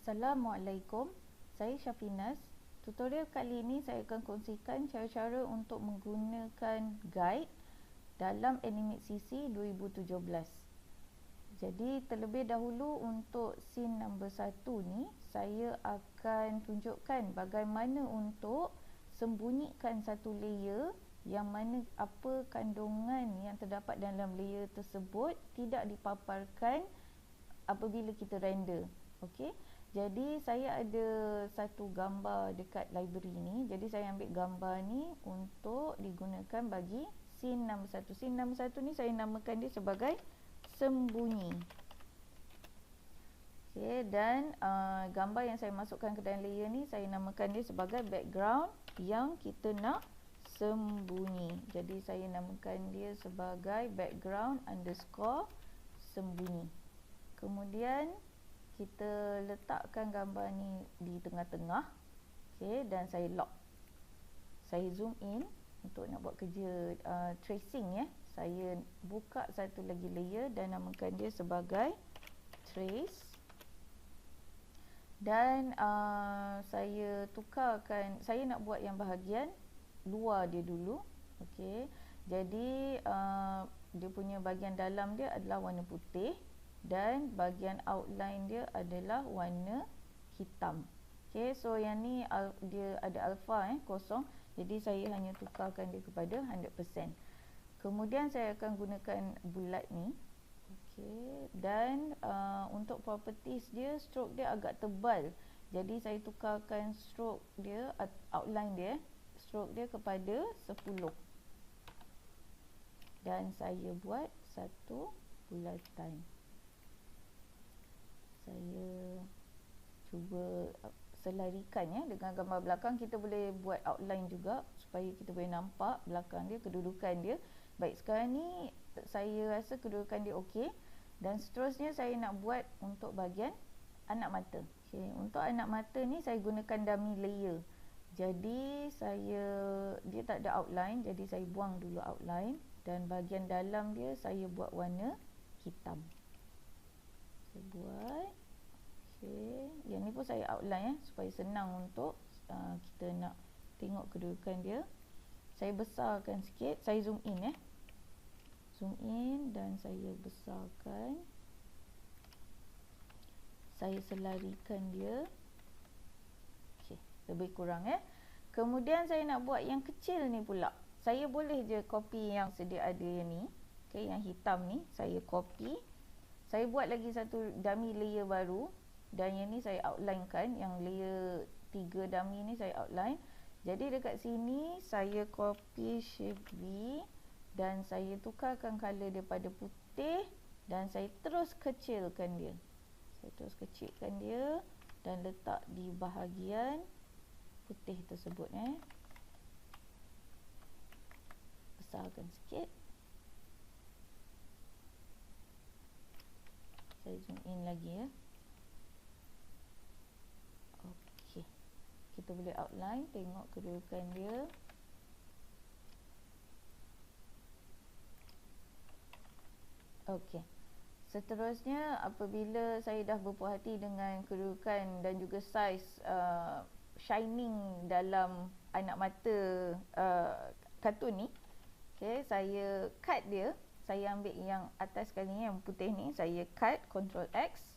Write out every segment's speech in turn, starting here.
Assalamualaikum, saya Syafinas. Tutorial kali ini saya akan kongsikan cara-cara untuk menggunakan guide dalam Animate CC 2017. Jadi terlebih dahulu untuk scene number 1 ni, saya akan tunjukkan bagaimana untuk sembunyikan satu layer yang mana apa kandungan yang terdapat dalam layer tersebut tidak dipaparkan apabila kita render. Okey. Jadi saya ada satu gambar dekat library ni. Jadi saya ambil gambar ni untuk digunakan bagi scene nombor 1. Scene nombor 1 ni saya namakan dia sebagai sembunyi. Okey, dan gambar yang saya masukkan ke dalam layer ni saya namakan dia sebagai background yang kita nak sembunyi. Jadi saya namakan dia sebagai background underscore sembunyi. Kemudian kita letakkan gambar ni di tengah-tengah. Okey, dan saya lock. Saya zoom in untuk nak buat kerja tracing ya. Saya buka satu lagi layer dan namakan dia sebagai trace. Dan saya tukarkan, saya nak buat yang bahagian luar dia dulu. Okey. Jadi dia punya bahagian dalam dia adalah warna putih dan bahagian outline dia adalah warna hitam. Okey, so yang ni dia ada alpha kosong. Jadi saya hanya tukarkan dia kepada 100%. Kemudian saya akan gunakan bulat ni. Okey, dan untuk properties dia, stroke dia agak tebal. Jadi saya tukarkan stroke dia, outline dia, stroke dia kepada 10. Dan saya buat satu bulatan. Saya cuba selarikan ya dengan gambar belakang. Kita boleh buat outline juga supaya kita boleh nampak belakang dia, kedudukan dia. Baik, sekarang ni saya rasa kedudukan dia okey. Dan seterusnya saya nak buat untuk bahagian anak mata. Okey, untuk anak mata ni saya gunakan dummy layer. Jadi dia tak ada outline, jadi saya buang dulu outline dan bahagian dalam dia saya buat warna hitam. Saya buat. Okey, yang ni pun saya outline supaya senang untuk kita nak tengok kedudukan dia. Saya besarkan sikit, saya zoom in zoom in dan saya besarkan. Saya selarikan dia. Okey, lebih kurang Kemudian saya nak buat yang kecil ni pula. Saya boleh je copy yang sedia ada yang ni. Okey, yang hitam ni saya copy. Saya buat lagi satu dummy layer baru dan yang ni saya outlinekan, yang layer 3 dummy ni saya outline. Jadi dekat sini saya copy shift V dan saya tukarkan color daripada putih dan saya terus kecilkan dia. Saya terus kecilkan dia dan letak di bahagian putih tersebut besarkan sikit. Saya zoom in lagi Okey. Kita boleh outline, tengok kedudukan dia. Okey. Seterusnya apabila saya dah berpuas hati dengan kedudukan dan juga saiz shining dalam anak mata kartun ni, okey, saya cut dia. Saya ambil yang atas sekali ni, yang putih ni, saya cut, Ctrl X.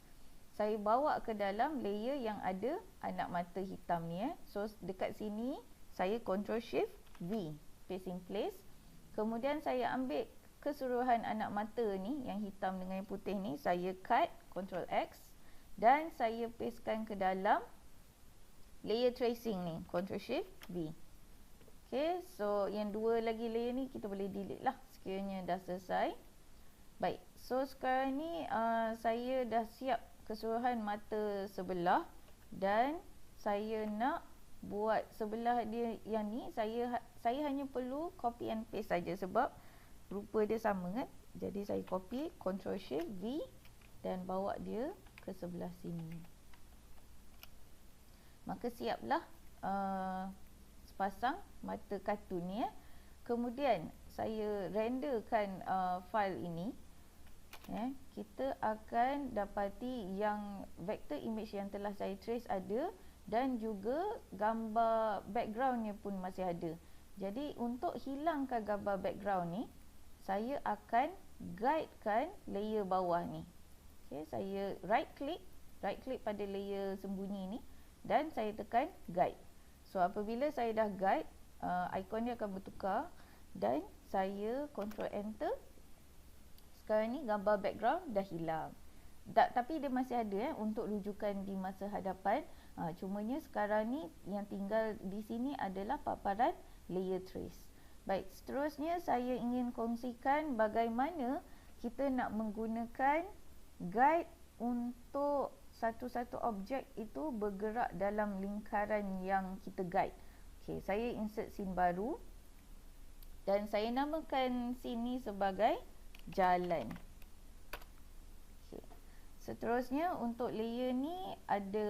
Saya bawa ke dalam layer yang ada anak mata hitam ni So dekat sini saya Ctrl Shift V, paste in place. Kemudian saya ambil keseluruhan anak mata ni, yang hitam dengan yang putih ni, saya cut, Ctrl X, dan saya pastekan ke dalam layer tracing ni, Ctrl Shift V. Okay, so yang dua lagi layer ni kita boleh delete lah sekiranya dah selesai. Baik, so sekarang ni saya dah siap keseluruhan mata sebelah dan saya nak buat sebelah dia yang ni. Saya hanya perlu copy and paste saja sebab rupa dia sama Jadi saya copy, Ctrl Shift V dan bawa dia ke sebelah sini. Maka siaplah sepasang mata kartun ni Kemudian saya renderkan file ini. kita akan dapati yang vektor image yang telah saya trace ada dan juga gambar backgroundnya pun masih ada. Jadi untuk hilangkan gambar background ni, saya akan guidekan layer bawah ni. Okay, saya right click pada layer sembunyi ni dan saya tekan guide. So apabila saya dah guide, ikon dia akan bertukar dan saya control enter. Sekarang ni gambar background dah hilang. Tapi dia masih ada untuk rujukan di masa hadapan. Cumanya sekarang ni yang tinggal di sini adalah paparan layer trace. Baik, seterusnya saya ingin kongsikan bagaimana kita nak menggunakan guide untuk satu-satu objek itu bergerak dalam lingkaran yang kita guide. Okey, saya insert scene baru dan saya namakan scene ni sebagai jalan. Okay. Seterusnya untuk layer ni ada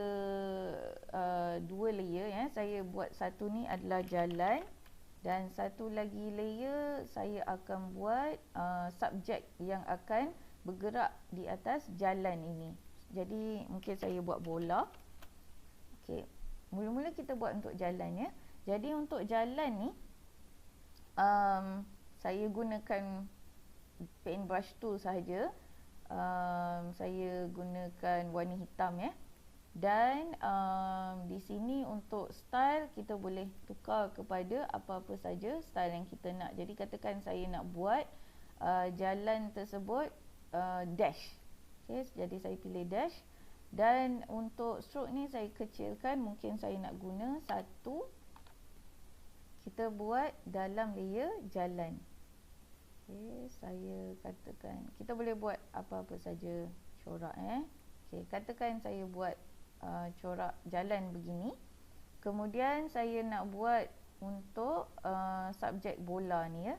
dua layer. Saya buat satu ni adalah jalan dan satu lagi layer saya akan buat subjek yang akan bergerak di atas jalan ini. Jadi mungkin saya buat bola. Okey, mula-mula kita buat untuk jalan ya. Jadi untuk jalan ni saya gunakan paintbrush tool sahaja. Saya gunakan warna hitam ya. Dan di sini untuk style kita boleh tukar kepada apa-apa saja style yang kita nak. Jadi katakan saya nak buat jalan tersebut dash. Okay, jadi saya pilih dash. Dan untuk stroke ni saya kecilkan, mungkin saya nak guna satu. Kita buat dalam layer jalan. Okay, saya katakan kita boleh buat apa-apa saja corak Okay, katakan saya buat corak jalan begini. Kemudian saya nak buat untuk subjek bola ni ya.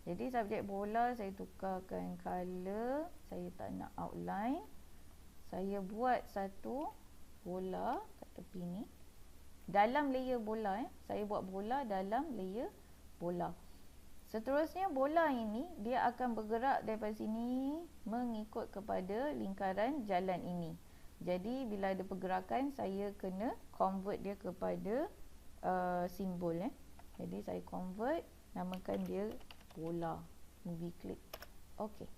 Jadi subjek bola saya tukarkan color, saya tak nak outline. Saya buat satu bola kat tepi ni. Dalam layer bola saya buat bola dalam layer bola. Seterusnya bola ini dia akan bergerak daripada sini mengikut kepada lingkaran jalan ini. Jadi bila ada pergerakan saya kena convert dia kepada simbol Jadi saya convert, namakan dia bola, movie clip. Okey.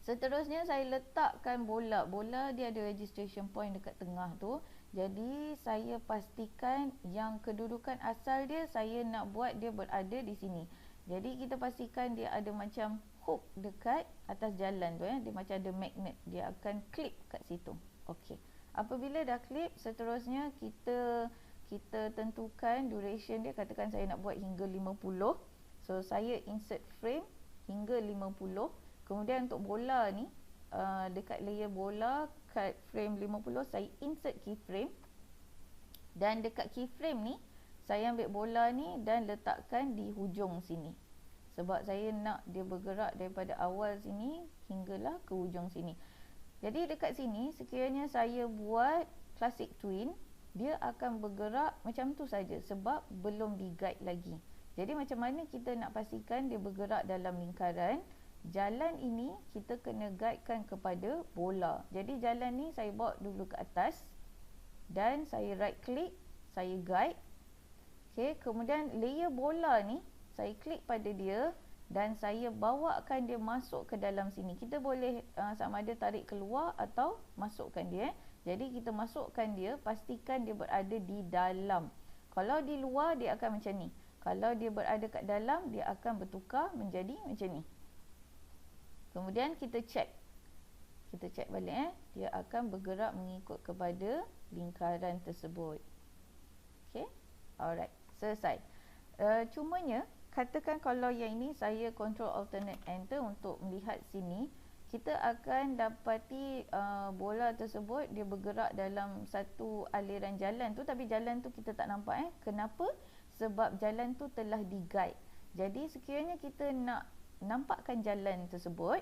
Seterusnya saya letakkan bola. Bola dia ada registration point dekat tengah tu. Jadi saya pastikan yang kedudukan asal dia saya nak buat dia berada di sini. Jadi kita pastikan dia ada macam hook dekat atas jalan tu Dia macam ada magnet. Dia akan clip kat situ. Okey. Apabila dah clip, seterusnya kita tentukan duration dia. Katakan saya nak buat hingga 50. So saya insert frame hingga 50. Kemudian untuk bola ni dekat layer bola kat frame 50 saya insert keyframe. Dan dekat keyframe ni saya ambil bola ni dan letakkan di hujung sini. Sebab saya nak dia bergerak daripada awal sini hinggalah ke hujung sini. Jadi dekat sini sekiranya saya buat classic twin, dia akan bergerak macam tu saja sebab belum di guide lagi. Jadi macam mana kita nak pastikan dia bergerak dalam lingkaran? Jalan ini kita kena guidekan kepada bola. Jadi jalan ni saya bawa dulu ke atas dan saya right click, saya guide. Okey, kemudian layer bola ni saya klik pada dia dan saya bawakan dia masuk ke dalam sini. Kita boleh sama ada tarik keluar atau masukkan dia. Jadi kita masukkan dia, pastikan dia berada di dalam. Kalau di luar dia akan macam ni. Kalau dia berada kat dalam dia akan bertukar menjadi macam ni. Kemudian kita check. Kita check balik dia akan bergerak mengikut kepada lingkaran tersebut. Okey. Alright, selesai. Cumanya katakan kalau yang ini saya control alternate enter untuk melihat sini, kita akan dapati bola tersebut dia bergerak dalam satu aliran jalan tu, tapi jalan tu kita tak nampak Kenapa? Sebab jalan tu telah di-guide. Jadi sekiranya kita nak nampakkan jalan tersebut,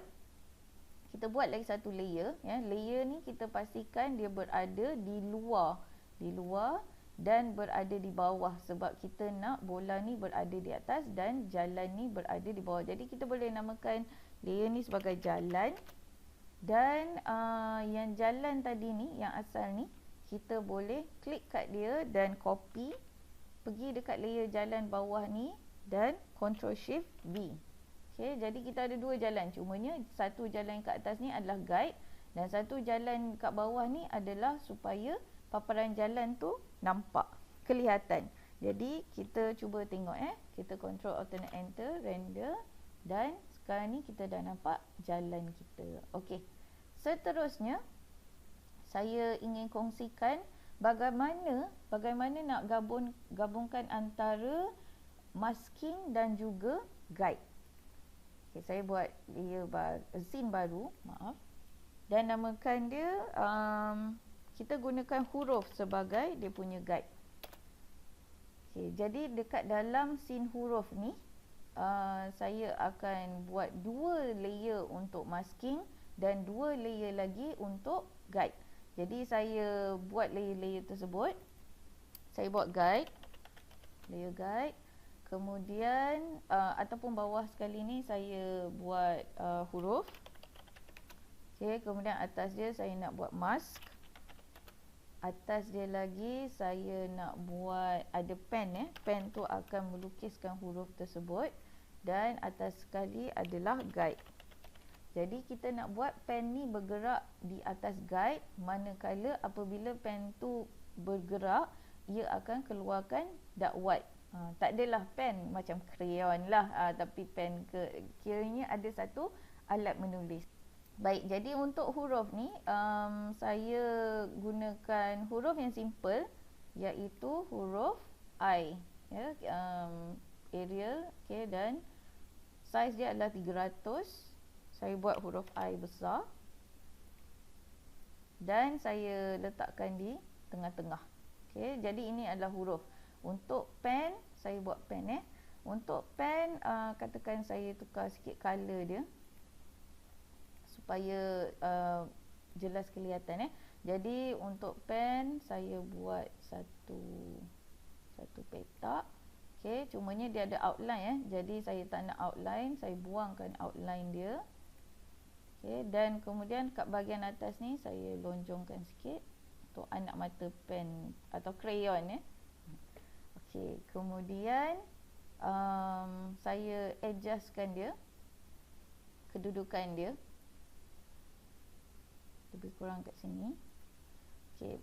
kita buat lagi satu layer Layer ni kita pastikan dia berada di luar dan berada di bawah sebab kita nak bola ni berada di atas dan jalan ni berada di bawah. Jadi kita boleh namakan layer ni sebagai jalan, dan yang jalan tadi ni, yang asal ni, kita boleh klik kat dia dan copy, pergi dekat layer jalan bawah ni dan Ctrl Shift V. Okay, jadi kita ada dua jalan, cumanya satu jalan kat atas ni adalah guide dan satu jalan kat bawah ni adalah supaya paparan jalan tu nampak, kelihatan. Jadi kita cuba tengok kita Ctrl Alternate Enter, render, dan sekarang ni kita dah nampak jalan kita. Okey. Seterusnya saya ingin kongsikan bagaimana nak gabungkan antara masking dan juga guide. Okay, saya buat layer scene baru, maaf. Dan namakan dia kita gunakan huruf sebagai dia punya guide. Okay, jadi dekat dalam scene huruf ni saya akan buat dua layer untuk masking dan dua layer lagi untuk guide. Jadi saya buat layer-layer tersebut. Saya buat guide, layer guide. Kemudian ataupun bawah sekali ni saya buat huruf. Okay, kemudian atas dia saya nak buat mask. Atas dia lagi saya nak buat ada pen pen tu akan melukiskan huruf tersebut, dan atas sekali adalah guide. Jadi kita nak buat pen ni bergerak di atas guide, manakala apabila pen tu bergerak ia akan keluarkan dakwat. Tak adalah pen macam krayon lah, tapi pen kiranya ada satu alat menulis. Baik, jadi untuk huruf ni saya gunakan huruf yang simple, iaitu huruf I, Arial, okay, dan saiz dia adalah 300. Saya buat huruf I besar dan saya letakkan di tengah-tengah. Okay, jadi ini adalah huruf. Untuk pen, saya buat pen Untuk pen, katakan saya tukar sikit color dia supaya jelas kelihatan Jadi untuk pen saya buat satu petak. Okay, cumanya dia ada outline jadi saya tak nak outline, saya buangkan outline dia. Okay, dan kemudian kat bahagian atas ni saya lonjongkan sikit untuk anak mata pen atau krayon Okay, kemudian saya adjustkan dia, kedudukan dia lebih kurang kat sini. Okay,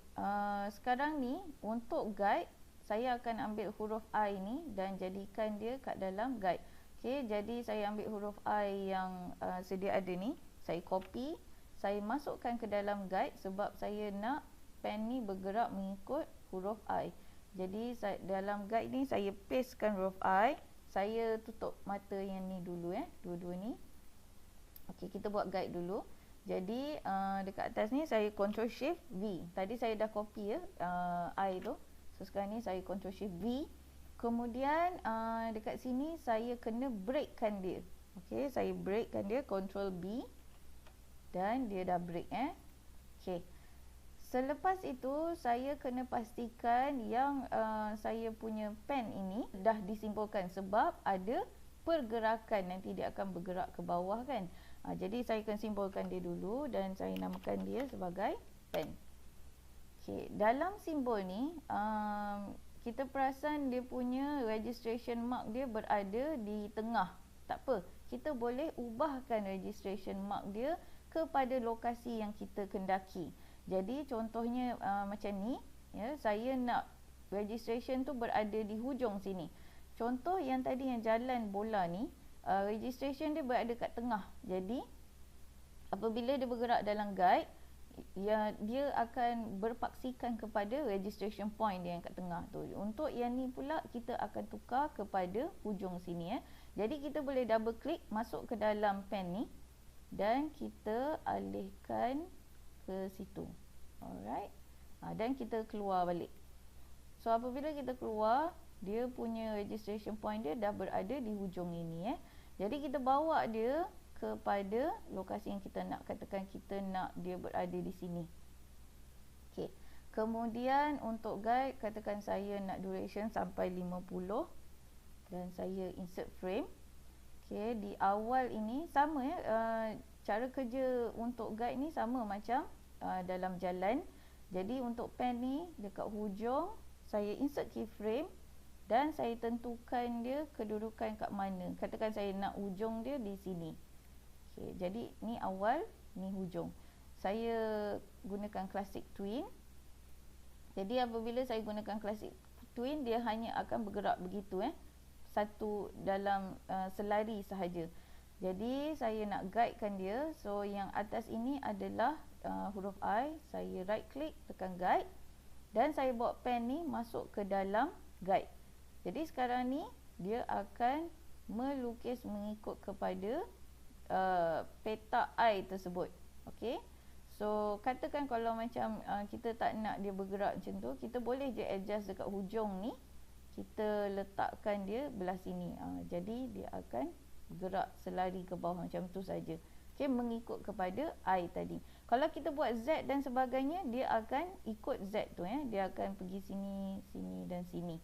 sekarang ni untuk guide saya akan ambil huruf I ni dan jadikan dia kat dalam guide. Okay, jadi saya ambil huruf I yang sedia ada ni, saya copy, saya masukkan ke dalam guide sebab saya nak pen ni bergerak mengikut huruf I. Jadi dalam guide ni saya pastekan huruf I, saya tutup mata yang ni dulu dua-dua ni. Okey, kita buat guide dulu. Jadi dekat atas ni saya Ctrl Shift V. Tadi saya dah copy I tu. So sekarang ni saya Ctrl Shift V. Kemudian dekat sini saya kena breakkan dia. Okey, saya breakkan dia, Ctrl B. Dan dia dah break Okey. Selepas itu saya kena pastikan yang saya punya pen ini dah disimpulkan sebab ada pergerakan, nanti dia akan bergerak ke bawah kan. Jadi saya akan simpulkan dia dulu dan saya namakan dia sebagai pen. Okey, dalam simbol ni kita perasan dia punya registration mark dia berada di tengah. Tak apa, kita boleh ubahkan registration mark dia kepada lokasi yang kita kendaki. Jadi contohnya macam ni, saya nak registration tu berada di hujung sini. Contoh yang tadi yang jalan bola ni, registration dia berada kat tengah. Jadi apabila dia bergerak dalam guide, dia akan berpaksikan kepada registration point dia yang kat tengah tu. Untuk yang ni pula kita akan tukar kepada hujung sini Jadi kita boleh double click masuk ke dalam pen ni dan kita alihkan ke situ. Alright. Dan kita keluar balik. So apabila kita keluar, dia punya registration point dia dah berada di hujung ini Jadi kita bawa dia kepada lokasi yang kita nak. Katakan kita nak dia berada di sini. Okey. Kemudian untuk guide, katakan saya nak duration sampai 50 dan saya insert frame. Okey, di awal ini sama ya, cara kerja untuk guide ni sama macam dalam jalan. Jadi untuk pen ni dekat hujung saya insert keyframe dan saya tentukan dia kedudukan kat mana. Katakan saya nak hujung dia di sini. Okey, jadi ni awal, ni hujung. Saya gunakan classic twin. Jadi apabila saya gunakan classic twin, dia hanya akan bergerak begitu satu dalam selari sahaja. Jadi saya nak guidekan dia. So yang atas ini adalah huruf I. Saya right click, tekan guide dan saya bawa pen ni masuk ke dalam guide. Jadi sekarang ni dia akan melukis mengikut kepada peta I tersebut. Okey. So katakan kalau macam kita tak nak dia bergerak macam tu, kita boleh je adjust dekat hujung ni. Kita letakkan dia belah sini. Jadi dia akan gerak selari ke bawah macam tu saja. Okey, mengikut kepada I tadi. Kalau kita buat Z dan sebagainya, dia akan ikut Z tu Dia akan pergi sini, sini dan sini.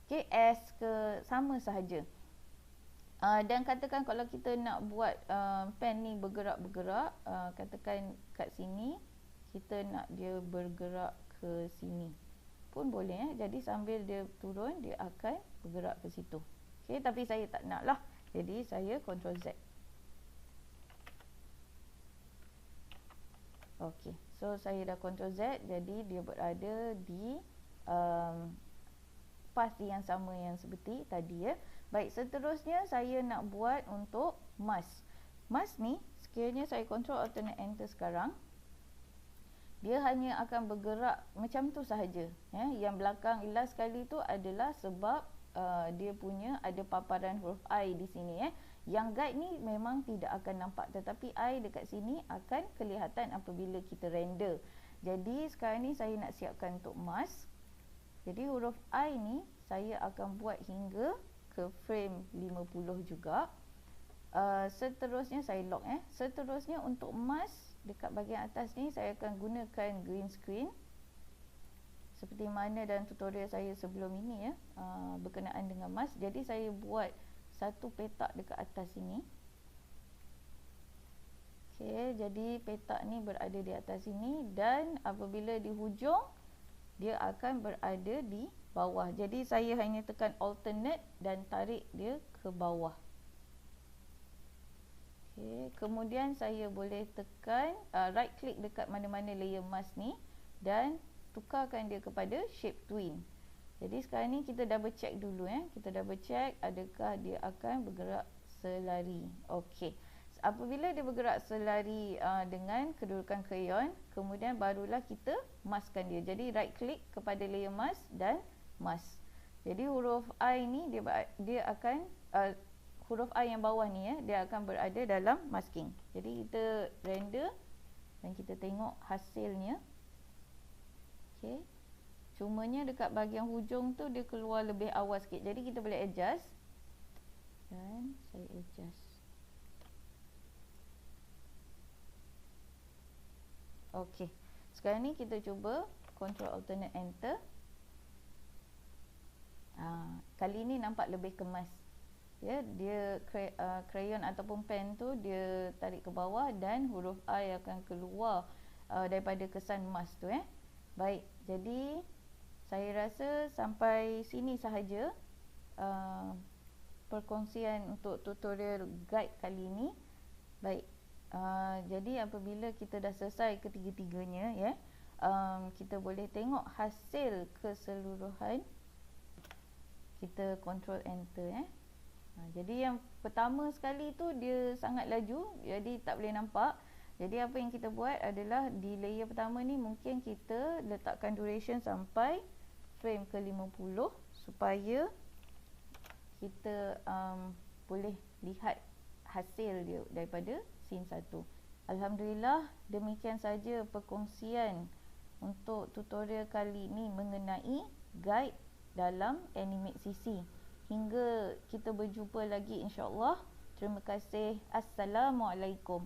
Okey, S ke sama sahaja. Dan katakan kalau kita nak buat pen ni bergerak-bergerak, katakan kat sini kita nak dia bergerak ke sini pun boleh Jadi sambil dia turun, dia akan bergerak ke situ. Okey, tapi saya tak nak lah. Jadi saya Ctrl Z. Okey, so saya dah Ctrl Z, jadi dia berada di path yang sama yang seperti tadi Baik, seterusnya saya nak buat untuk mask. Mask ni sekiranya saya Ctrl Alternate Enter sekarang, dia hanya akan bergerak macam tu sahaja. Yang belakang last sekali tu adalah sebab dia punya ada paparan huruf I di sini Yang guide ni memang tidak akan nampak, tetapi I dekat sini akan kelihatan apabila kita render. Jadi sekarang ni saya nak siapkan untuk mask. Jadi huruf I ni saya akan buat hingga ke frame 50 juga. Seterusnya saya lock Seterusnya untuk mask dekat bahagian atas ni saya akan gunakan green screen seperti mana dalam tutorial saya sebelum ini berkenaan dengan mask. Jadi saya buat satu petak dekat atas sini. Okey, jadi petak ni berada di atas sini dan apabila di hujung dia akan berada di bawah. Jadi saya hanya tekan alternate dan tarik dia ke bawah. Okay. Kemudian saya boleh tekan right click dekat mana-mana layer mask ni dan tukarkan dia kepada shape twin. Jadi sekarang ni kita double check dulu Kita double check adakah dia akan bergerak selari. Okey. Apabila dia bergerak selari dengan kedudukan crayon, kemudian barulah kita maskkan dia. Jadi right click kepada layer mask dan mask. Jadi huruf I ni dia akan huruf I yang bawah ni dia akan berada dalam masking. Jadi kita render dan kita tengok hasilnya. Okey. Cumanya dekat bahagian hujung tu dia keluar lebih awal sikit. Jadi kita boleh adjust. Dan saya adjust. Okey. Sekarang ni kita cuba Ctrl Alternate Enter. Kali ni nampak lebih kemas. Dia crayon ataupun pen tu dia tarik ke bawah dan huruf I akan keluar daripada kesan mask tu Baik, jadi saya rasa sampai sini sahaja perkongsian untuk tutorial guide kali ini. Baik, jadi apabila kita dah selesai ketiga-tiganya kita boleh tengok hasil keseluruhan. Kita Ctrl Enter jadi yang pertama sekali tu dia sangat laju, jadi tak boleh nampak. Jadi apa yang kita buat adalah di layer pertama ni mungkin kita letakkan duration sampai frame ke 50 supaya kita boleh lihat hasil dia daripada scene 1. Alhamdulillah, demikian saja perkongsian untuk tutorial kali ini mengenai guide dalam Animate CC. Hingga kita berjumpa lagi insya-Allah. Terima kasih. Assalamualaikum.